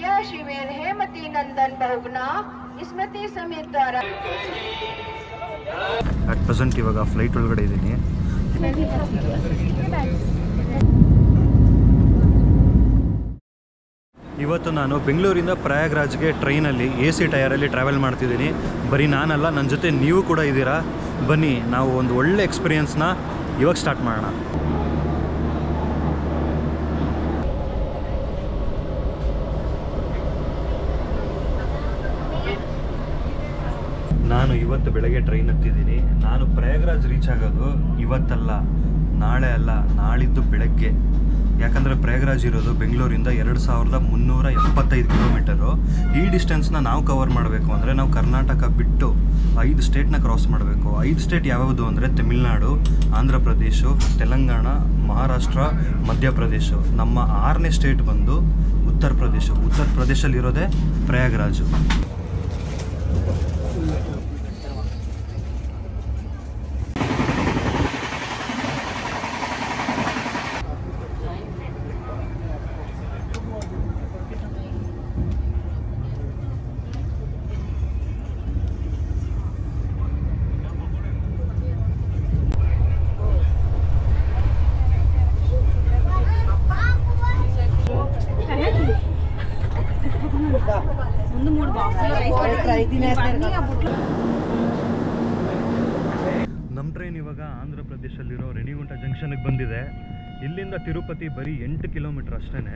यह शिविर हेमती नंदन बहुगुणा स्मृति समिति द्वारा ಅಟ್ ಪ್ರೆಸೆಂಟ್ ಇವಾಗ ಫ್ಲೈಟ್ ಒಳಗಡೆ ಇದ್ದೀನಿ. ಇವತ್ತು ನಾನು ಬೆಂಗಳೂರಿಂದ ಪ್ರಯಾಗ್ರಾಜ್ಗೆ ಟ್ರೈನಲ್ಲಿ AC ಟಯರಲ್ಲಿ ಟ್ರಾವೆಲ್ ಮಾಡ್ತಿದ್ದೀನಿ. ಬರೀ ನಾನಲ್ಲ, ನನ್ನ ಜೊತೆ ನೀವು ಕೂಡ ಇದ್ದೀರಾ. ಬನ್ನಿ ನಾವು ಒಂದು ಒಳ್ಳೆ ಎಕ್ಸ್ಪೀರಿಯನ್ಸ್ನ ಇವಾಗ ಸ್ಟಾರ್ಟ್ ಮಾಡೋಣ. ನಾನು ಇವತ್ತು ಬೆಳಗ್ಗೆ ಟ್ರೈನ್ ಹತ್ತಿದ್ದೀನಿ. ನಾನು ಪ್ರಯಾಗ್ರಾಜ್ ರೀಚ್ ಆಗೋದು ಇವತ್ತಲ್ಲ, ನಾಳೆ ಅಲ್ಲ, ನಾಳಿದ್ದು ಬೆಳಗ್ಗೆ. ಯಾಕಂದರೆ ಪ್ರಯಾಗ್ರಾಜ್ ಇರೋದು ಬೆಂಗಳೂರಿಂದ 2375 ಕಿಲೋಮೀಟರು. ಈ ಡಿಸ್ಟೆನ್ಸ್ನ ನಾವು ಕವರ್ ಮಾಡಬೇಕು ಅಂದರೆ ನಾವು ಕರ್ನಾಟಕ ಬಿಟ್ಟು 5 ಸ್ಟೇಟ್ನ ಕ್ರಾಸ್ ಮಾಡಬೇಕು. 5 ಸ್ಟೇಟ್ ಯಾವ್ಯಾವುದು ಅಂದರೆ ತಮಿಳುನಾಡು, ಆಂಧ್ರ ಪ್ರದೇಶ, ತೆಲಂಗಾಣ, ಮಹಾರಾಷ್ಟ್ರ, ಮಧ್ಯಪ್ರದೇಶ. ನಮ್ಮ 6ನೇ ಸ್ಟೇಟ್ ಬಂದು ಉತ್ತರ ಪ್ರದೇಶ. ಉತ್ತರ ಪ್ರದೇಶದಲ್ಲಿರೋದೇ ಪ್ರಯಾಗ್ರಾಜು. ನಮ್ಮ ಟ್ರೈನ್ ಇವಾಗ ಆಂಧ್ರ ಪ್ರದೇಶದಲ್ಲಿರೋ ರೇಣಿಗುಂಟ ಜಂಕ್ಷನ್ಗೆ ಬಂದಿದೆ. ಇಲ್ಲಿಂದ ತಿರುಪತಿ ಬರೀ 8 ಕಿಲೋಮೀಟರ್ ಅಷ್ಟೇ.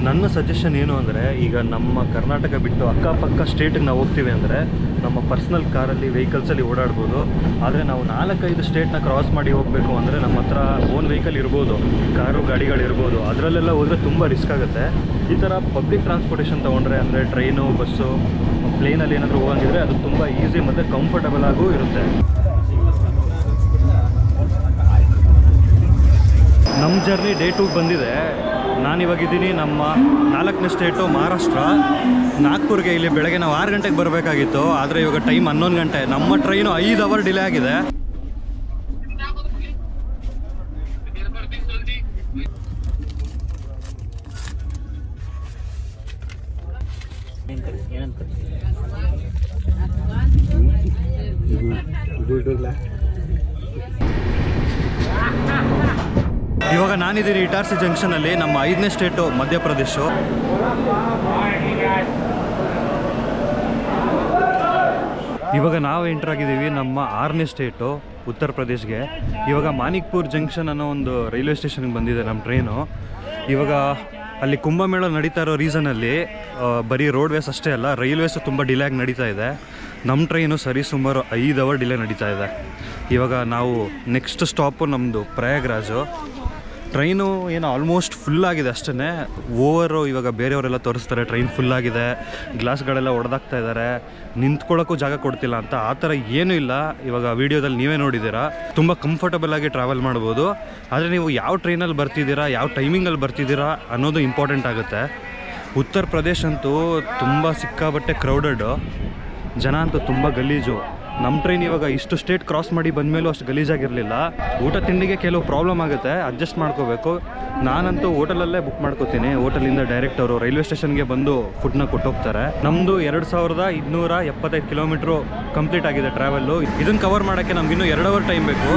ನನ್ನ ಸಜೆಷನ್ ಏನು ಅಂದರೆ, ಈಗ ನಮ್ಮ ಕರ್ನಾಟಕ ಬಿಟ್ಟು ಅಕ್ಕಪಕ್ಕ ಸ್ಟೇಟಿಗೆ ನಾವು ಹೋಗ್ತೀವಿ ಅಂದರೆ ನಮ್ಮ ಪರ್ಸ್ನಲ್ ಕಾರಲ್ಲಿ, ವೆಹಿಕಲ್ಸಲ್ಲಿ ಓಡಾಡ್ಬೋದು. ಆದರೆ ನಾವು 4-5 ಸ್ಟೇಟ್ನ ಕ್ರಾಸ್ ಮಾಡಿ ಹೋಗಬೇಕು ಅಂದರೆ ನಮ್ಮ ಹತ್ರ ಓನ್ ವೆಹಿಕಲ್ ಇರ್ಬೋದು, ಕಾರು ಗಾಡಿಗಳಿರ್ಬೋದು. ಅದರಲ್ಲೆಲ್ಲ ಹೋದರೆ ತುಂಬ ರಿಸ್ಕ್ ಆಗುತ್ತೆ. ಈ ಥರ ಪಬ್ಲಿಕ್ ಟ್ರಾನ್ಸ್ಪೋರ್ಟೇಷನ್ ತೊಗೊಂಡ್ರೆ ಅಂದರೆ ಟ್ರೈನು, ಬಸ್ಸು, ಪ್ಲೇನಲ್ಲಿ ಏನಾದರೂ ಹೋಗಂಗಿದ್ರೆ ಅದು ತುಂಬ ಈಸಿ ಮತ್ತು ಕಂಫರ್ಟಬಲ್ ಆಗೂ ಇರುತ್ತೆ. ನಮ್ಮ ಜರ್ನಿ ಡೇ 2 ಬಂದಿದೆ. ನಾನಿವಾಗಿದ್ದೀನಿ ನಮ್ಮ 4ನೇ ಸ್ಟೇಟು ಮಹಾರಾಷ್ಟ್ರ, ನಾಗ್ಪುರ್ಗೆ. ಇಲ್ಲಿ ಬೆಳಗ್ಗೆ ನಾವು 6 ಗಂಟೆಗೆ ಬರಬೇಕಾಗಿತ್ತು, ಆದರೆ ಇವಾಗ ಟೈಮ್ 11 ಗಂಟೆ. ನಮ್ಮ ಟ್ರೈನು 5 ಅವರ್ ಡಿಲೇ ಆಗಿದೆ. ಇವಾಗ ನಾನಿದ್ದೀನಿ ಇಟಾರ್ಸಿ ಜಂಕ್ಷನಲ್ಲಿ. ನಮ್ಮ 5ನೇ ಸ್ಟೇಟು ಮಧ್ಯಪ್ರದೇಶ. ಇವಾಗ ನಾವು ಎಂಟರ್ ಆಗಿದ್ದೀವಿ ನಮ್ಮ 6ನೇ ಸ್ಟೇಟು ಉತ್ತರ ಪ್ರದೇಶ್ಗೆ. ಇವಾಗ ಮಾನಿಕ್ಪುರ್ ಜಂಕ್ಷನ್ ಅನ್ನೋ ಒಂದು ರೈಲ್ವೆ ಸ್ಟೇಷನ್ಗೆ ಬಂದಿದೆ ನಮ್ಮ ಟ್ರೈನು. ಇವಾಗ ಅಲ್ಲಿ ಕುಂಭಮೇಳ ನಡೀತಾ ಇರೋ ರೀಸನಲ್ಲಿ ಬರೀ ರೋಡ್ವೇಸ್ ಅಷ್ಟೇ ಅಲ್ಲ, ರೈಲ್ವೇಸು ತುಂಬ ಡಿಲೇ ಆಗಿ ನಡೀತಾ ಇದೆ. ನಮ್ಮ ಟ್ರೈನು ಸರಿ ಸುಮಾರು 5 ಅವರ್ ಡಿಲೇ ನಡೀತಾ ಇದೆ. ಇವಾಗ ನಾವು ನೆಕ್ಸ್ಟ್ ಸ್ಟಾಪು ನಮ್ಮದು ಪ್ರಯಾಗ್ರಾಜು. ಟ್ರೈನು ಏನು ಆಲ್ಮೋಸ್ಟ್ ಫುಲ್ಲಾಗಿದೆ ಅಷ್ಟೇ. ಓವರು ಇವಾಗ ಬೇರೆಯವರೆಲ್ಲ ತೋರಿಸ್ತಾರೆ ಟ್ರೈನ್ ಫುಲ್ಲಾಗಿದೆ, ಗ್ಲಾಸ್ಗಳೆಲ್ಲ ಹೊಡೆದಾಗ್ತಾ ಇದ್ದಾರೆ, ನಿಂತ್ಕೊಳ್ಳೋಕ್ಕೂ ಜಾಗ ಕೊಡ್ತಿಲ್ಲ ಅಂತ. ಆ ಥರ ಏನೂ ಇಲ್ಲ. ಇವಾಗ ವೀಡಿಯೋದಲ್ಲಿ ನೀವೇ ನೋಡಿದ್ದೀರಾ, ತುಂಬ ಕಂಫರ್ಟಬಲ್ ಆಗಿ ಟ್ರಾವೆಲ್ ಮಾಡ್ಬೋದು. ಆದರೆ ನೀವು ಯಾವ ಟ್ರೈನಲ್ಲಿ ಬರ್ತಿದ್ದೀರಾ, ಯಾವ ಟೈಮಿಂಗಲ್ಲಿ ಬರ್ತಿದ್ದೀರಾ ಅನ್ನೋದು ಇಂಪಾರ್ಟೆಂಟ್ ಆಗುತ್ತೆ. ಉತ್ತರ ಪ್ರದೇಶ್ ಅಂತೂ ತುಂಬ ಸಿಕ್ಕಾಬಟ್ಟೆ ಕ್ರೌಡೆಡು, ಜನ ಅಂತೂ ತುಂಬ ಗಲೀಜು. ನಮ್ಮ ಟ್ರೈನ್ ಇವಾಗ ಇಷ್ಟು ಸ್ಟೇಟ್ ಕ್ರಾಸ್ ಮಾಡಿ ಬಂದಮೇಲೂ ಅಷ್ಟು ಗಲೀಜಾಗಿರಲಿಲ್ಲ. ಊಟ ತಿಂಡಿಗೆ ಕೆಲವು ಪ್ರಾಬ್ಲಮ್ ಆಗುತ್ತೆ, ಅಡ್ಜಸ್ಟ್ ಮಾಡ್ಕೋಬೇಕು. ನಾನಂತೂ ಹೋಟೆಲಲ್ಲೇ ಬುಕ್ ಮಾಡ್ಕೋತೀನಿ. ಹೋಟೆಲಿಂದ ಡೈರೆಕ್ಟ್ ಅವರು ರೈಲ್ವೆ ಸ್ಟೇಷನ್ಗೆ ಬಂದು ಫುಡ್ನ ಕೊಟ್ಟೋಗ್ತಾರೆ. ನಮ್ಮದು 2275 ಕಿಲೋಮೀಟ್ರು ಕಂಪ್ಲೀಟ್ ಆಗಿದೆ ಟ್ರಾವೆಲ್ಲು. ಇದನ್ನು ಕವರ್ ಮಾಡೋಕ್ಕೆ ನಮಗಿನ್ನೂ 2 ಅವರ್ ಟೈಮ್ ಬೇಕು.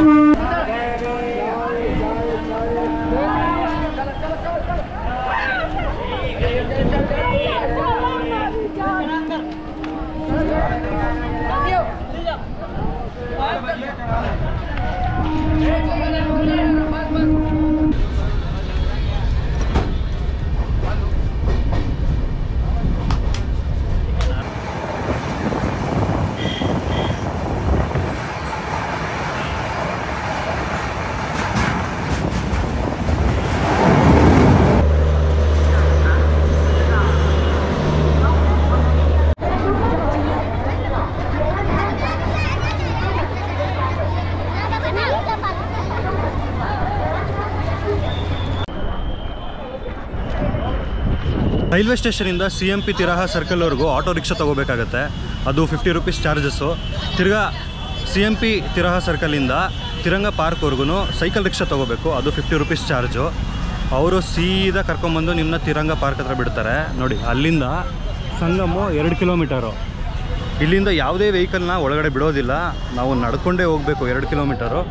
ರೈಲ್ವೆ ಸ್ಟೇಷನಿಂದ CMP ತಿರಹ ಸರ್ಕಲ್ವರೆಗೂ ಆಟೋ ರಿಕ್ಷಾ ತೊಗೋಬೇಕಾಗತ್ತೆ. ಅದು 50 ರೂಪೀಸ್ ಚಾರ್ಜಸ್ಸು. ತಿರ್ಗಾ CMP ತಿರಹ ಸರ್ಕಲಿಂದ ತಿರಂಗ ಪಾರ್ಕ್ವರೆಗೂ ಸೈಕಲ್ ರಿಕ್ಷಾ ತೊಗೋಬೇಕು, ಅದು 50 ರೂಪೀಸ್ ಚಾರ್ಜು. ಅವರು ಸೀದಾ ಕರ್ಕೊಂಬಂದು ನಿಮ್ಮನ್ನ ತಿರಂಗ ಪಾರ್ಕ್ ಹತ್ರ ಬಿಡ್ತಾರೆ ನೋಡಿ. ಅಲ್ಲಿಂದ ಸಂಗಮು 2 ಕಿಲೋಮೀಟರು. ಇಲ್ಲಿಂದ ಯಾವುದೇ ವೆಹಿಕಲ್ನ ಒಳಗಡೆ ಬಿಡೋದಿಲ್ಲ, ನಾವು ನಡ್ಕೊಂಡೇ ಹೋಗಬೇಕು 2 ಕಿಲೋಮೀಟರು.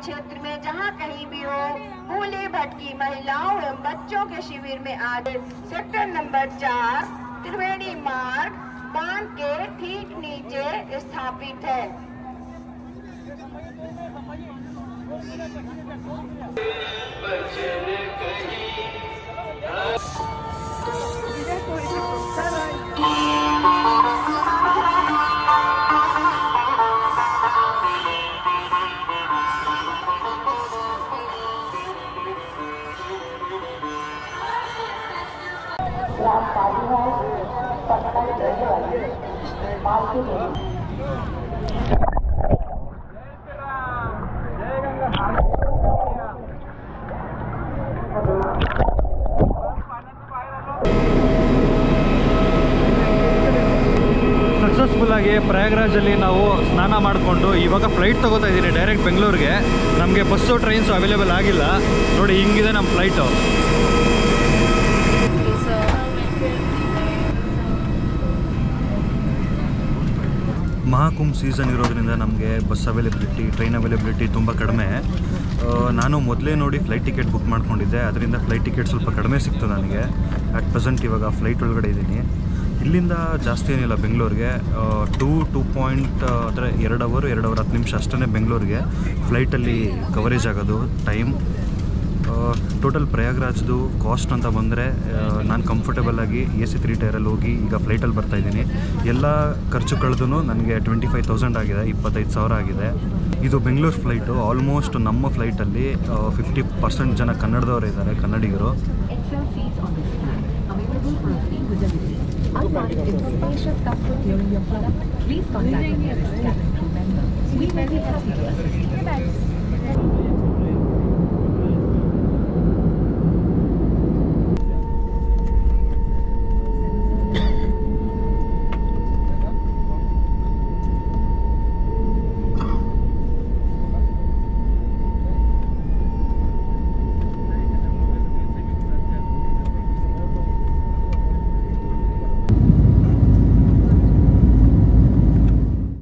क्षेत्र में जहां कहीं भी हो, भूली भटकी महिलाओं एवं बच्चों के शिविर में आज सेक्टर नंबर 4 त्रिवेणी मार्ग बांध के ठीक नीचे स्थापित है। ಸಕ್ಸಸ್ಫುಲ್ ಆಗಿ ಪ್ರಯಾಗ್ರಾಜಲ್ಲಿ ನಾವು ಸ್ನಾನ ಮಾಡಿಕೊಂಡು ಇವಾಗ ಫ್ಲೈಟ್ ತಗೋತಾ ಇದ್ದೀನಿ ಡೈರೆಕ್ಟ್ ಬೆಂಗಳೂರಿಗೆ. ನಮಗೆ ಬಸ್ಸು ಟ್ರೈನ್ಸು ಅವೈಲೇಬಲ್ ಆಗಿಲ್ಲ ನೋಡಿ. ಹಿಂಗಿದೆ ನಮ್ಮ ಫ್ಲೈಟು. ಮಹಾಕುಂಭ್ ಸೀಸನ್ ಇರೋದ್ರಿಂದ ನಮಗೆ ಬಸ್ ಅವೈಲೇಬಿಲಿಟಿ, ಟ್ರೈನ್ ಅವೈಲೇಬಿಲಿಟಿ ತುಂಬ ಕಡಿಮೆ. ನಾನು ಮೊದಲೇ ನೋಡಿ ಫ್ಲೈಟ್ ಟಿಕೆಟ್ ಬುಕ್ ಮಾಡ್ಕೊಂಡಿದ್ದೆ, ಅದರಿಂದ ಫ್ಲೈಟ್ ಟಿಕೆಟ್ ಸ್ವಲ್ಪ ಕಡಿಮೆ ಸಿಕ್ತು ನನಗೆ. ಅಟ್ ಪ್ರೆಸೆಂಟ್ ಇವಾಗ ಫ್ಲೈಟ್ ಒಳಗಡೆ ಇದ್ದೀನಿ. ಇಲ್ಲಿಂದ ಜಾಸ್ತಿ ಏನಿಲ್ಲ ಬೆಂಗಳೂರಿಗೆ, 2 ಅಂದರೆ 2 ಅವರ್ 10 ನಿಮಿಷ ಅಷ್ಟೇ ಬೆಂಗಳೂರಿಗೆ ಫ್ಲೈಟಲ್ಲಿ ಕವರೇಜ್ ಆಗೋದು ಟೈಮ್. ಟೋಟಲ್ ಪ್ರಯಾಗ್ರಾಜ್ದು ಕಾಸ್ಟ್ ಅಂತ ಬಂದರೆ ನಾನು ಕಂಫರ್ಟೇಬಲಾಗಿ AC 3 ಟೈರಲ್ಲಿ ಹೋಗಿ ಈಗ ಫ್ಲೈಟಲ್ಲಿ ಬರ್ತಾಯಿದ್ದೀನಿ. ಎಲ್ಲ ಖರ್ಚು ಕಳೆದು ನನಗೆ 25,000 ಆಗಿದೆ, 25,000 ಆಗಿದೆ. ಇದು ಬೆಂಗಳೂರು ಫ್ಲೈಟು. ಆಲ್ಮೋಸ್ಟ್ ನಮ್ಮ ಫ್ಲೈಟಲ್ಲಿ 50% ಜನ ಕನ್ನಡದವರು ಇದ್ದಾರೆ, ಕನ್ನಡಿಗರು. Spacious comfort during your flight. Please contact the nearest cabin crew member. We will be happy to assist